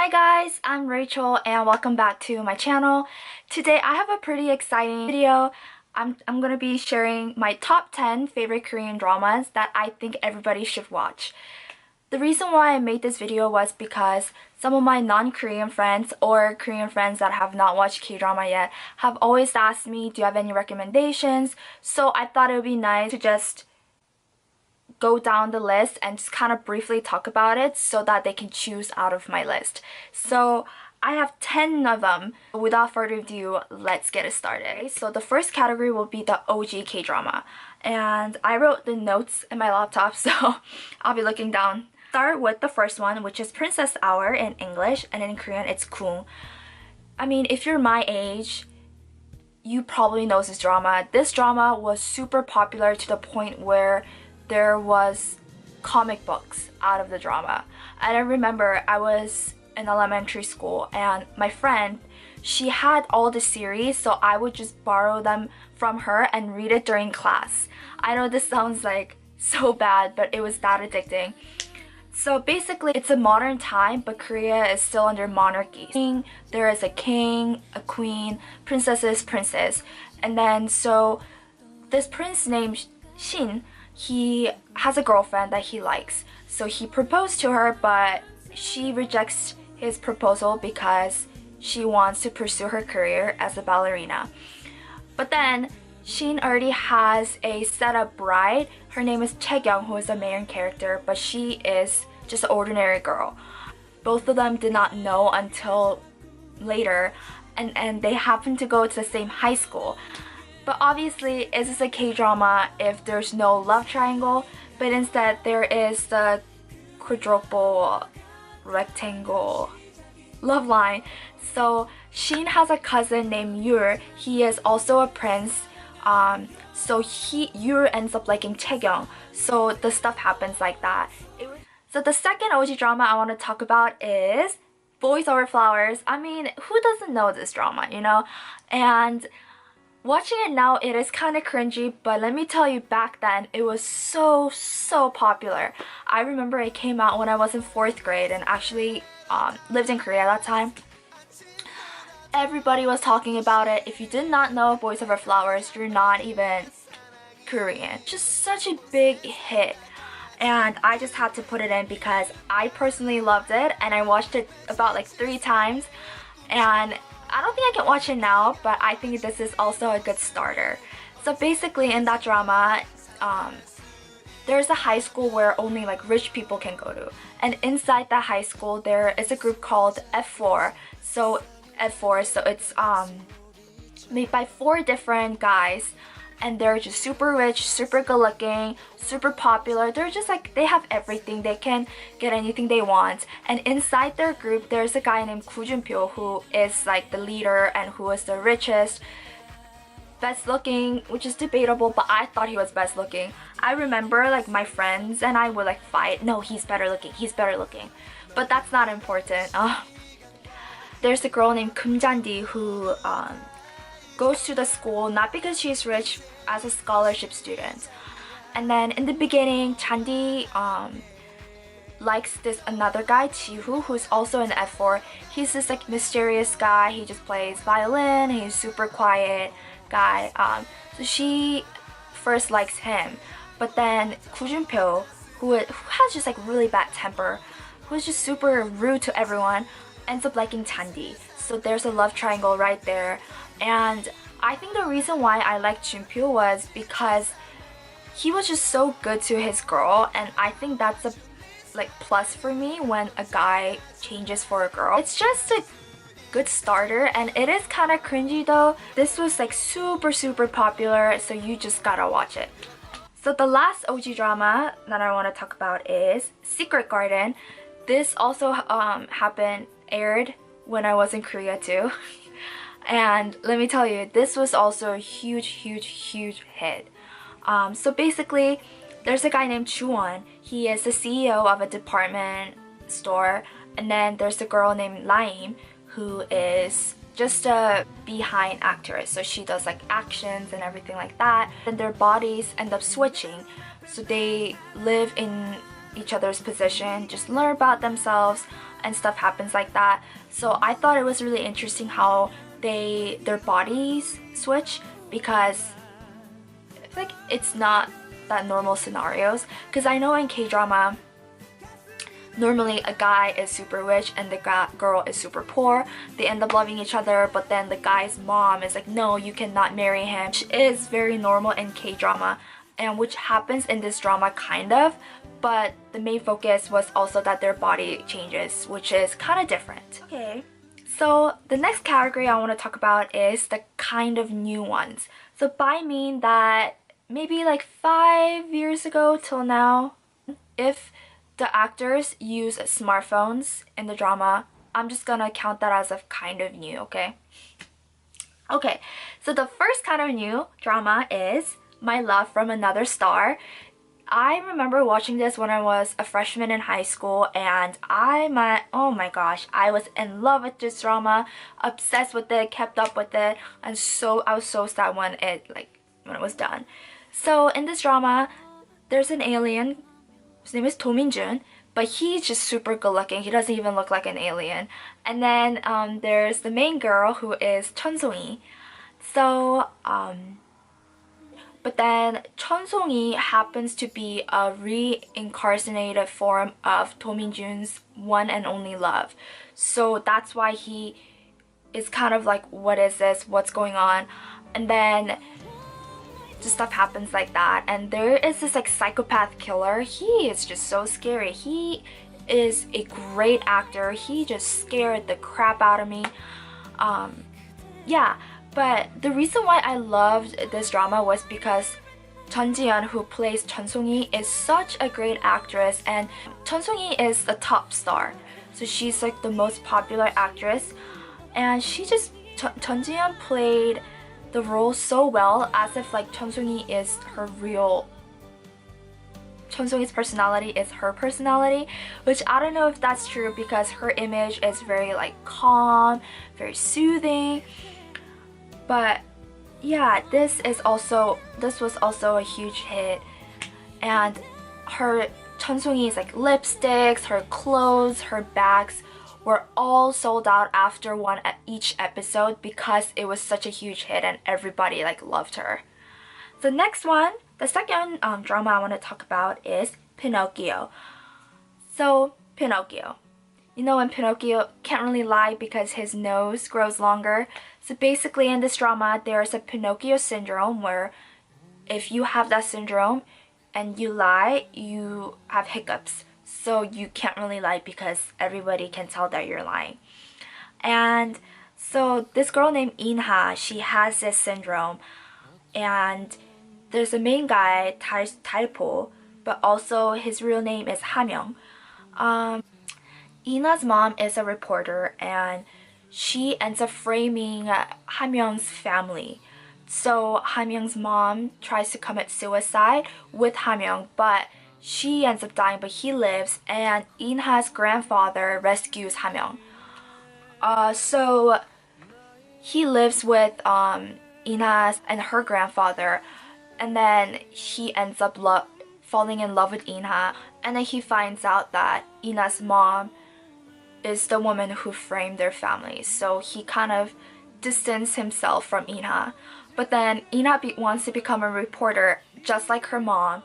Hi guys, I'm Rachel and welcome back to my channel. Today I have a pretty exciting video. I'm gonna be sharing my top 10 favorite Korean dramas that I think everybody should watch. The reason why I made this video was because some of my non-Korean friends or Korean friends that have not watched K-drama yet have always asked me, do you have any recommendations? So I thought it would be nice to just go down the list and just kind of briefly talk about it so that they can choose out of my list. So I have 10 of them. Without further ado, let's get it started. So the first category will be the OG K-drama. And I wrote the notes in my laptop, so I'll be looking down. Start with the first one, which is Princess Hour in English, and in Korean it's Kung. I mean, if you're my age, you probably know this drama. This drama was super popular to the point where there was comic books out of the drama. And I remember I was in elementary school and my friend, she had all the series, so I would just borrow them from her and read it during class. I know this sounds like so bad, but it was that addicting. So basically it's a modern time, but Korea is still under monarchy. There is a king, a queen, princesses, princes. And then so this prince named Shin, he has a girlfriend that he likes. So he proposed to her, but she rejects his proposal because she wants to pursue her career as a ballerina. But then Shin already has a set-up bride. Her name is Chae-kyung, who is the main character, but she is just an ordinary girl. Both of them did not know until later, and they happen to go to the same high school. But obviously, this is a K-drama if there's no love triangle, but instead there is the quadruple rectangle love line. So Shin has a cousin named Yul. He is also a prince. So Yul ends up liking Chae-kyung. So the stuff happens like that. So the second OG drama I want to talk about is Boys Over Flowers. I mean, who doesn't know this drama, you know? And watching it now, it is kind of cringy, but let me tell you, back then, it was so popular. I remember it came out when I was in 4th grade and actually lived in Korea at that time. Everybody was talking about it. If you did not know Boys Over Flowers, you're not even Korean. Just such a big hit. And I just had to put it in because I personally loved it and I watched it about like 3 times. And I don't think I can watch it now, but I think this is also a good starter. So basically in that drama, there's a high school where only like rich people can go to. And inside that high school, there is a group called F4. So it's made by 4 different guys. And they're just super rich, super good looking, super popular. They're just like, they have everything. They can get anything they want. And inside their group, there's a guy named Pyo, who is like the leader and who is the richest, best looking, which is debatable, but I thought he was best looking. I remember like my friends and I would like fight. No, he's better looking, he's better looking. But that's not important. There's a girl named Kumjandi who goes to the school not because she's rich, as a scholarship student. And then in the beginning, Chandi likes this another guy, Jihu, who's also in F4. He's this like mysterious guy. He just plays violin. He's super quiet guy. So she first likes him, but then Pyo, who has just like really bad temper, who's just super rude to everyone, ends up liking Chandi. So there's a love triangle right there. And I think the reason why I liked Junpyo was because he was just so good to his girl, and I think that's a like plus for me when a guy changes for a girl. It's just a good starter, and it is kind of cringy though. This was like super popular, so you just gotta watch it. So the last OG drama that I want to talk about is Secret Garden. This also aired when I was in Korea too. And let me tell you, this was also a huge hit. So basically, there's a guy named Chuwon. He is the CEO of a department store. And then there's a girl named Laim, who is just a behind actress. So she does like actions and everything like that. And their bodies end up switching. So they live in each other's position, just learn about themselves, and stuff happens like that. So I thought it was really interesting how their bodies switch, because like it's not that normal scenarios. Because I know in K-drama, normally a guy is super rich and the girl is super poor. They end up loving each other, but then the guy's mom is like, no, you cannot marry him. Which is very normal in K-drama, and which happens in this drama kind of, but the main focus was also that their body changes, which is kind of different. Okay, so the next category I want to talk about is the kind of new ones. So by I mean that maybe like 5 years ago till now, if the actors use smartphones in the drama, I'm just gonna count that as a kind of new, okay? Okay, so the first kind of new drama is My Love from Another Star. I remember watching this when I was a freshman in high school, and oh my gosh, I was in love with this drama, obsessed with it, kept up with it, and I was so sad when it was done. So in this drama, there's an alien. His name is Do Min-jun, but he's just super good looking. He doesn't even look like an alien. And then there's the main girl who is Chun Song-hee. So but then Chun Song-hee happens to be a reincarnated form of Do Min-jun's one and only love. So that's why he is kind of like, what is this? What's going on? And then just stuff happens like that. And there is this like psychopath killer. He is just so scary. He is a great actor. He just scared the crap out of me. Yeah. But the reason why I loved this drama was because Chun Ji-yeon, who plays Chun Song-hee, is such a great actress, and Chun Song-hee is the top star. So she's like the most popular actress, and Chun Ji-yeon played the role so well, as if like Chun Song-hee is her real. Chun Song-hee's personality is her personality, which I don't know if that's true, because her image is very like calm, very soothing. But yeah, this was also a huge hit, and Chun Song-hee's like lipsticks, her clothes, her bags were all sold out after each episode, because it was such a huge hit and everybody like loved her. The next one, the second drama I want to talk about is Pinocchio. So Pinocchio, you know, when Pinocchio can't really lie because his nose grows longer. So basically in this drama, there's a Pinocchio syndrome, where if you have that syndrome and you lie, you have hiccups. So you can't really lie because everybody can tell that you're lying. And so this girl named In-ha, she has this syndrome. And there's a main guy, Tae-po, but also his real name is Ha-myung. In-ha's mom is a reporter, and she ends up framing Ha-myung's family. So Ha-myung's mom tries to commit suicide with Ha-myung, but she ends up dying, but he lives, and In-ha's grandfather rescues Ha-myung. So he lives with In-ha and her grandfather, and then he ends up falling in love with In-ha, and then he finds out that In-ha's mom is the woman who framed their family. So he kind of distanced himself from In-ha. But then In-ha wants to become a reporter just like her mom,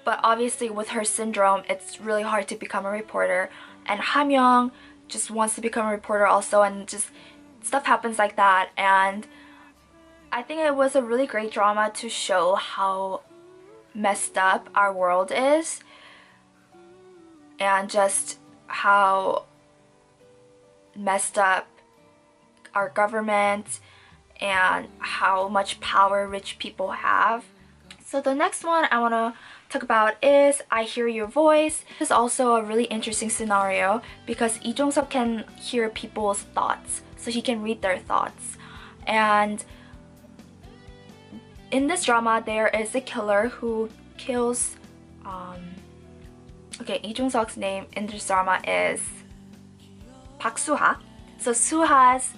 but obviously with her syndrome it's really hard to become a reporter, and Ha-myung just wants to become a reporter also, and just stuff happens like that. And I think it was a really great drama to show how messed up our world is, and just how messed up our government and how much power rich people have. So the next one I want to talk about is I Hear Your Voice. This is also a really interesting scenario because Lee Jong-suk can hear people's thoughts, so he can read their thoughts. And in this drama, there is a killer who kills Lee Jong-suk's name in this drama is Park Soo-ha. So Soo-ha's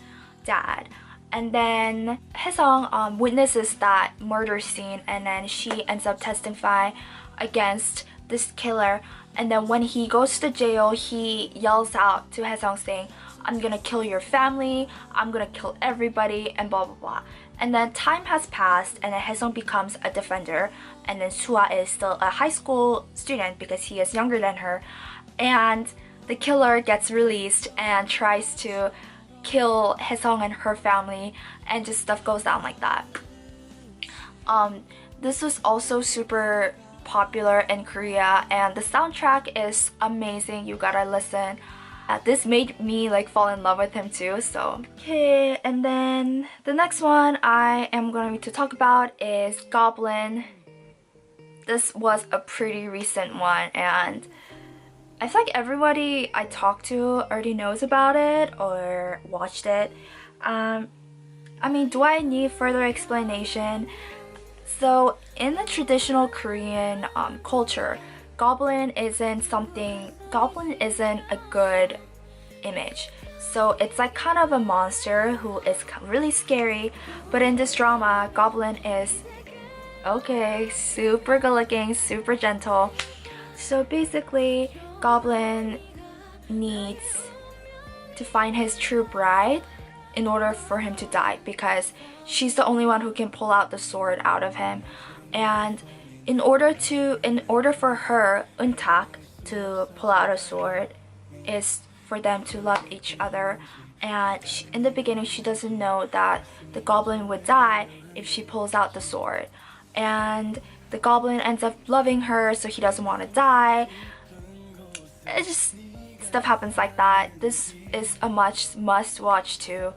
dad. And then Hae-sung witnesses that murder scene, and then she ends up testifying against this killer, and then when he goes to jail, he yells out to Haesung saying, I'm gonna kill your family, I'm gonna kill everybody, and blah blah blah. And then time has passed, and then Haesung becomes a defender, and then Sua is still a high school student because he is younger than her, and the killer gets released and tries to kill Haesung and her family, and just stuff goes down like that. This was also super popular in Korea, and the soundtrack is amazing. You gotta listen. This made me like fall in love with him too. So okay, and then the next one I am going to talk about is Goblin. This was a pretty recent one, and I feel like everybody I talked to already knows about it or watched it. I mean, do I need further explanation? So in the traditional Korean culture, Goblin isn't a good image. So it's like kind of a monster who is really scary, but in this drama, Goblin is okay, super good looking, super gentle. So basically, Goblin needs to find his true bride in order for him to die, because she's the only one who can pull out the sword out of him. And in order for her, Untak, to pull out a sword is for them to love each other. And in the beginning, she doesn't know that the goblin would die if she pulls out the sword. And the goblin ends up loving her, so he doesn't want to die. It just, stuff happens like that. This is a must watch too.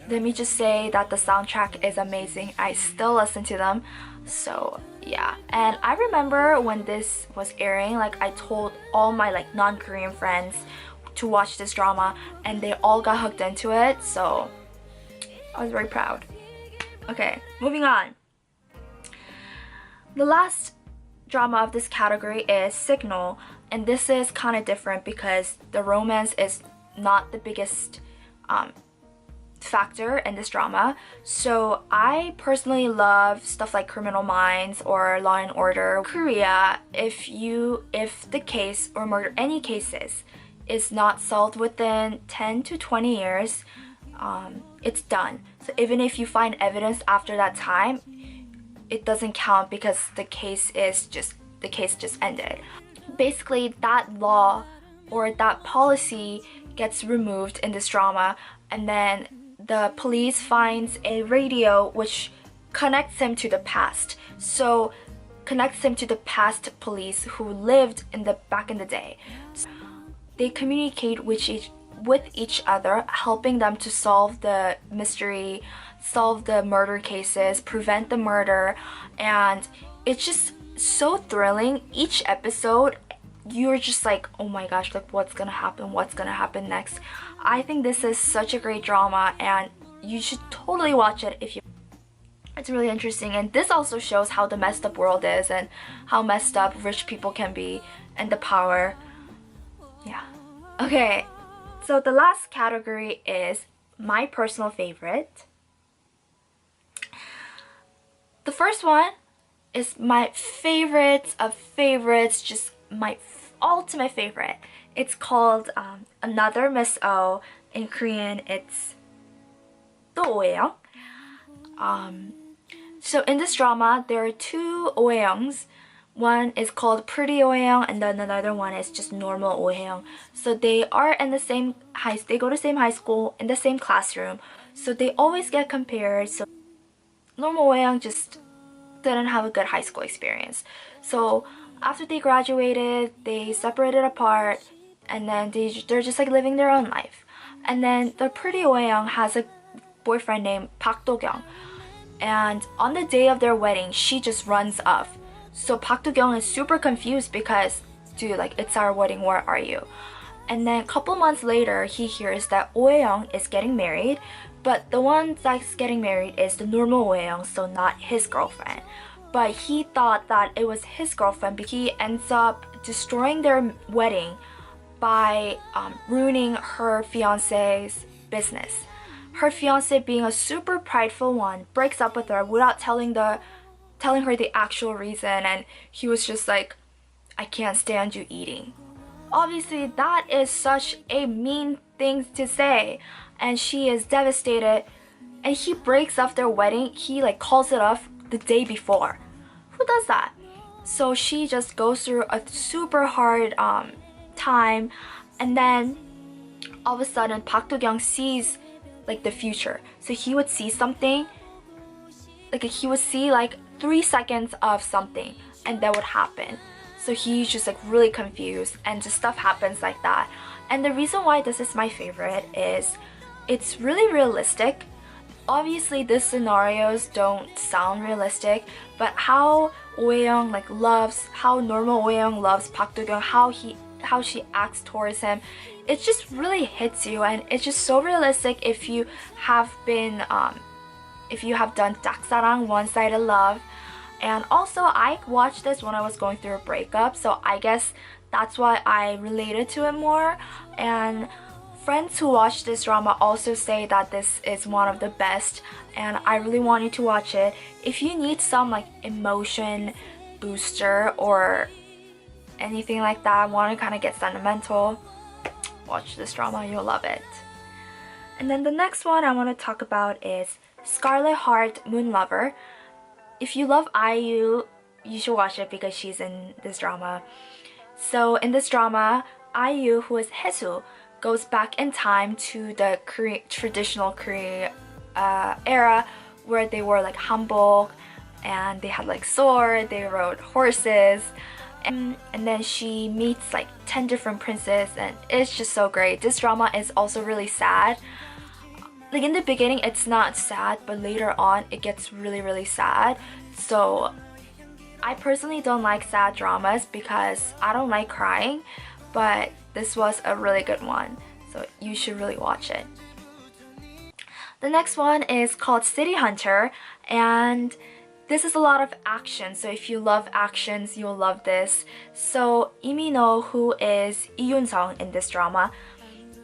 Let me just say that the soundtrack is amazing. I still listen to them. So yeah, and I remember when this was airing, like I told all my like non-Korean friends to watch this drama, and they all got hooked into it, so I was very proud. Okay, moving on. The last drama of this category is Signal, and this is kind of different because the romance is not the biggest factor in this drama. So I personally love stuff like Criminal Minds or Law and Order. Korea, if the case or murder, any cases, is not solved within 10 to 20 years, it's done. So even if you find evidence after that time, it doesn't count because the case just ended. Basically, that law or that policy gets removed in this drama, and then the police finds a radio which connects him to the past. So connects him to the past police who lived back in the day. So they communicate with each other, helping them to solve the mystery, solve the murder cases, prevent the murder, and it's just so thrilling. Each episode, you're just like, oh my gosh, like what's gonna happen next. I think this is such a great drama, and you should totally watch it if you. It's really interesting, and this also shows how the messed up world is and how messed up rich people can be and the power. Yeah. Okay, so the last category is my personal favorite. The first one is my favorites of favorites, just my ultimate favorite. It's called Another Miss O. In Korean, it's 또 오해영. So in this drama, there are two 오해영s. One is called Pretty 오해영, and then another one is just normal 오해영. So they are in the same they go to the same high school, in the same classroom. So they always get compared. So normal 오해영 just didn't have a good high school experience. So after they graduated, they separated apart, and then they're just like living their own life. And then the Pretty 오해영 has a boyfriend named Park Do-kyung, and on the day of their wedding, she just runs off. So Park Do-kyung is super confused because, dude, like, it's our wedding, where are you? And then a couple months later, he hears that 오해영 is getting married, but the one that's getting married is the normal 오해영, so not his girlfriend. But he thought that it was his girlfriend because he ends up destroying their wedding by ruining her fiance's business. Her fiance, being a super prideful one, breaks up with her without telling her the actual reason, and he was just like, I can't stand you eating. Obviously, that is such a mean thing to say, and she is devastated. And he breaks off their wedding. He like calls it off the day before. Who does that? So she just goes through a super hard time, and then all of a sudden Park Do-kyung sees like the future. So he would see something, like he would see like 3 seconds of something, and that would happen. So he's just like really confused, and just stuff happens like that. And the reason why this is my favorite is it's really realistic. Obviously these scenarios don't sound realistic, but how Oh-young like loves, how normal Oh-young loves Park Do-kyung, how she acts towards him, it just really hits you, and it's just so realistic if you have been if you have done 짝사랑, one-sided love. And also I watched this when I was going through a breakup, so I guess that's why I related to it more. And friends who watch this drama also say that this is one of the best, and I really want you to watch it. If you need some like emotion booster or anything like that, want to kind of get sentimental, watch this drama, you'll love it. And then the next one I want to talk about is Scarlet Heart, Moon Lover. If you love IU, you should watch it because she's in this drama. So in this drama, IU, who is Haesu, goes back in time to the traditional Korean era where they were like hanbok, and they had like sword, they rode horses, and then she meets like 10 different princes, and it's just so great. This drama is also really sad. Like in the beginning it's not sad, but later on it gets really sad. So I personally don't like sad dramas because I don't like crying, but this was a really good one, so you should really watch it. The next one is called City Hunter, and this is a lot of action, so if you love actions, you'll love this. So Lee Min-ho, who is Lee Yoon-sung in this drama,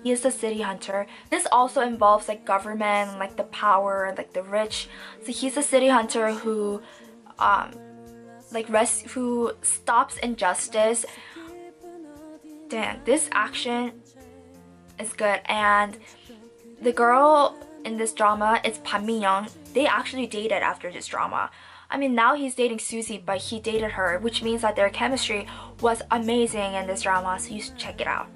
he is the city hunter. This also involves like government, like the power, like the rich. So he's a city hunter who who stops injustice. Damn, this action is good. And the girl in this drama is Pan Min-young. They actually dated after this drama. I mean, now he's dating Suzy, but he dated her, which means that their chemistry was amazing in this drama, so you should check it out.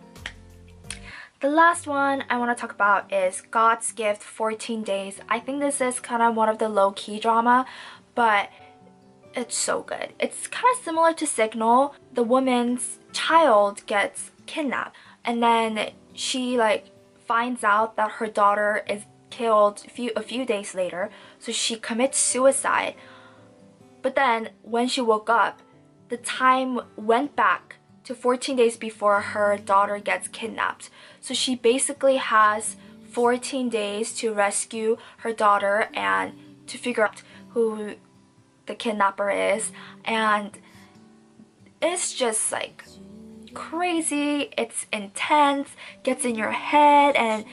The last one I want to talk about is God's Gift 14 Days. I think this is kind of one of the low-key drama, but it's so good. It's kind of similar to Signal. The woman's child gets kidnapped, and then she like finds out that her daughter is killed a few days later, so she commits suicide. But then when she woke up, the time went back to 14 days before her daughter gets kidnapped. So she basically has 14 days to rescue her daughter and to figure out who the kidnapper is. And it's just like crazy, it's intense, gets in your head, and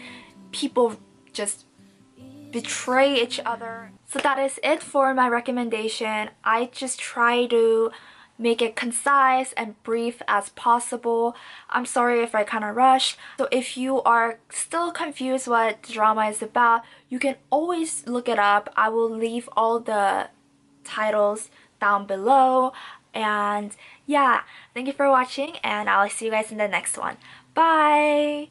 people just betray each other. So that is it for my recommendation. I just try to make it concise and brief as possible. I'm sorry if I kind of rushed. So if you are still confused what the drama is about, you can always look it up. I will leave all the titles down below. And yeah, thank you for watching, and I'll see you guys in the next one. Bye!